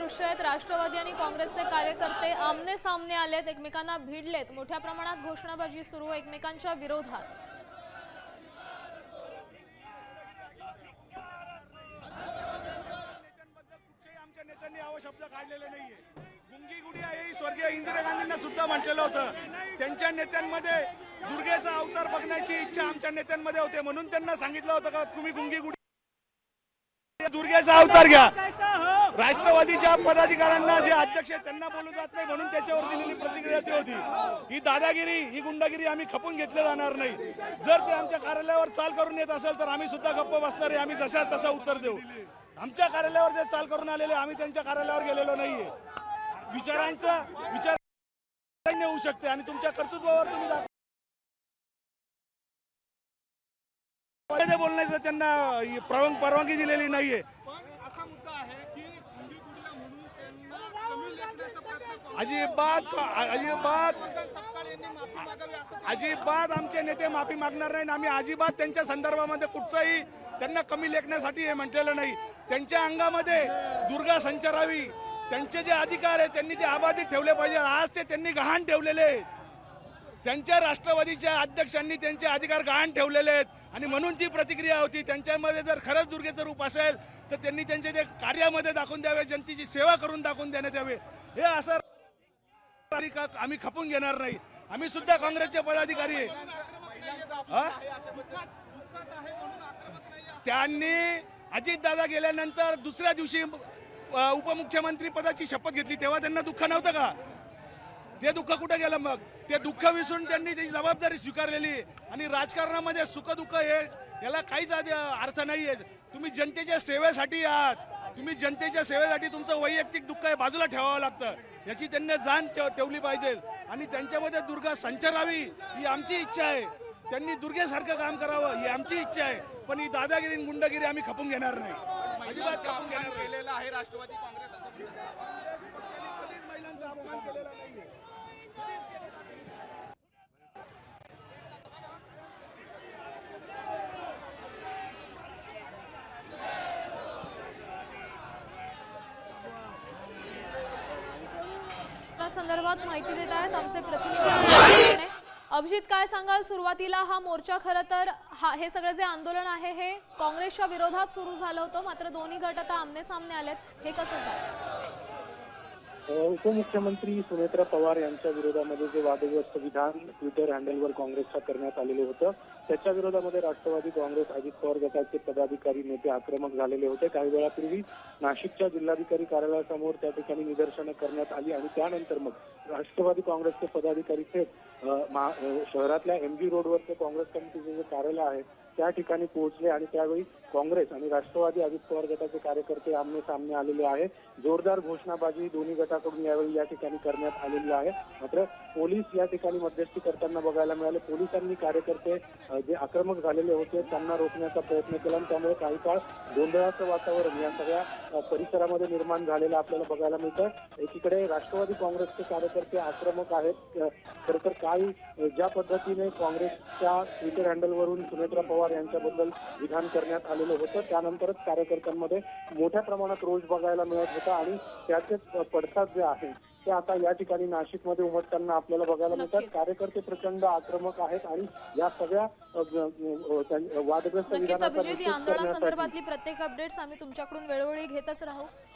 दृश्य आहेत। राष्ट्रवादी आणि काँग्रेसचे कार्यकर्ते आमने सामने आलेत, एकमेकांना भिडलेत। मोठ्या प्रमाणात घोषणाबाजी सुरू एकमेकांच्या विरोधात। आमच्या नेत्यांनी शब्द काढलेले नाहीये। गुंगी गुडिया हे स्वर्गीय इंदिरा गांधींना सुद्धा म्हटलेलं होतं। त्यांच्या नेत्यांमध्ये दुर्गेचा अवतार बघण्याची इच्छा आमच्या नेत्यांमध्ये होते, म्हणून त्यांना सांगितलं होतं का तुम्ही गुंगी गुडिया दुर्गेचा अवतार घ्या। राष्ट्रवादीच्या पदाधिकाऱ्यांना जे अध्यक्ष आहेत त्यांना बोलू जात नाही, म्हणून त्याच्यावर दिलेली प्रतिक्रिया ती होती। ही दादागिरी, ही गुंडागिरी आम्ही खपून घेतले जाणार नाही। जर ते आमच्या कार्यालयावर चाल करून येत असेल तर आम्ही सुद्धा गप्प बसणार आहे। आम्ही जशाच तसं उत्तर देऊ। आमच्या कार्यालयावर जे चाल करून आलेले, आम्ही त्यांच्या कार्यालयावर गेलेलो नाहीये। विचार होऊ शकते आणि तुमच्या कर्तृत्वावर तुम्ही बोलण्याचं त्यांना परवानगी दिलेली नाहीये। अजिबात आमचे नेते माफी मागणार नाही। आम्ही अजिबात त्यांच्या संदर्भामध्ये कुठचाही त्यांना कमी लेखण्यासाठी हे म्हटलेलं नाही। त्यांच्या अंगामध्ये दुर्गा संचारावी, त्यांचे जे अधिकार आहेत त्यांनी ते अबाधित ठेवले पाहिजे। आज ते त्यांनी गहाण ठेवलेले आहेत। त्यांच्या राष्ट्रवादीच्या अध्यक्षांनी त्यांचे अधिकार गहाण ठेवलेले आहेत आणि म्हणून ती प्रतिक्रिया होती। त्यांच्यामध्ये जर खरंच दुर्गेचं रूप असेल तर त्यांनी त्यांचे ते कार्यामध्ये दाखवून द्यावे, जनतेची सेवा करून दाखवून देण्यात यावे। हे असं आम्ही खपून घेणार नाही। आम्ही सुद्धा काँग्रेसचे पदाधिकारी आहे। त्यांनी अजितदादा गेल्यानंतर दुसऱ्या दिवशी उपमुख्यमंत्री पदाची शपथ घेतली, तेव्हा त्यांना दुःख नव्हतं का? ते दुःख कुठे गेलं? मग ते दुःख विसरून त्यांनी त्याची जबाबदारी स्वीकारलेली आणि राजकारणामध्ये सुख दुःख हे याला काहीच अर्थ नाहीये। तुम्ही जनतेच्या सेवेसाठी आहात। तुम्ही जनतेच्या सेवेसाठी तुमचं वैयक्तिक दुःख हे बाजूला ठेवावं लागतं, याची त्यांनी जाण ठेवली पाहिजे आणि त्यांच्यामध्ये दुर्गा संचारावी ही आमची इच्छा आहे। त्यांनी दुर्गेसारखं काम करावं ही आमची इच्छा आहे, पण ही दादागिरी गुंडागिरी आम्ही खपून घेणार नाही। अजिबात खपून घेणार केलेलं आहे राष्ट्रवादी काँग्रेस महिलांचा अपमान केलेला नाहीये। संदर्भात माहिती देत आहेत आमचे प्रतिनिधी अभिजित। काय सांगाल? सुरुवातीला हा मोर्चा खरं तर हे सगळे जे आंदोलन आहे हे काँग्रेसच्या विरोधात सुरू झालं होतं, मात्र दोन्ही गट आता आमने सामने आलेत, हे कसं झालं? उपमुख्यमंत्री सुनेत्रा पवार यांच्या विरोधामध्ये जे वादग्रस्त विधान ट्विटर हँडलवर काँग्रेसच्या करण्यात आलेलं होतं, त्याच्या विरोधामध्ये राष्ट्रवादी काँग्रेस अजित पवार गटाचे पदाधिकारी नेते आक्रमक झालेले होते। काही वेळापूर्वी नाशिकच्या जिल्हाधिकारी कार्यालयासमोर त्या ठिकाणी निदर्शनं करण्यात आली आणि त्यानंतर मग राष्ट्रवादी काँग्रेसचे पदाधिकारी थेट शहरातल्या MG रोडवरचे काँग्रेस कमिटीचे जे कार्यालय आहे त्या ठिकाणी पोहोचले आणि त्यावेळी काँग्रेस आणि राष्ट्रवादी अजित पवार गटाचे कार्यकर्ते आमने सामने आलेले आहे। जोरदार घोषणाबाजी दोन्ही गटाकडून यावेळी या ठिकाणी करण्यात आलेली आहे। मात्र पोलीस या ठिकाणी मध्यस्थी करताना बघायला मिळाले। पोलिसांनी कार्यकर्ते जे आक्रमक झालेले होते त्यांना रोखण्याचा प्रयत्न केला आणि त्यामुळे काही काळ गोंधळाचं वातावरण या सगळ्या परिसरामध्ये निर्माण झालेलं आपल्याला बघायला मिळतं। एकीकडे राष्ट्रवादी काँग्रेसचे कार्यकर्ते आक्रमक आहेत। खरं तर काही ज्या पद्धतीने काँग्रेसच्या ट्विटर हँडलवरून सुनेत्रा पवार यांच्याबद्दल विधान करण्यात आलेलं होतं, त्यानंतरच कार्यकर्त्यांमध्ये मोठ्या प्रमाणात रोष बघायला मिळत होता आणि त्याचेच पडसाद जे आहे ते आता या ठिकाणी नाशिकमध्ये उमटताना आपल्याला बघायला मिळतात। कार्यकर्ते प्रचंड आक्रमक आहेत आणि या सगळ्या वादग्रस्त आंदोलनासंदर्भातली प्रत्येक अपडेट्स आम्ही तुमच्याकडून वेळोवेळी घेतच राहू।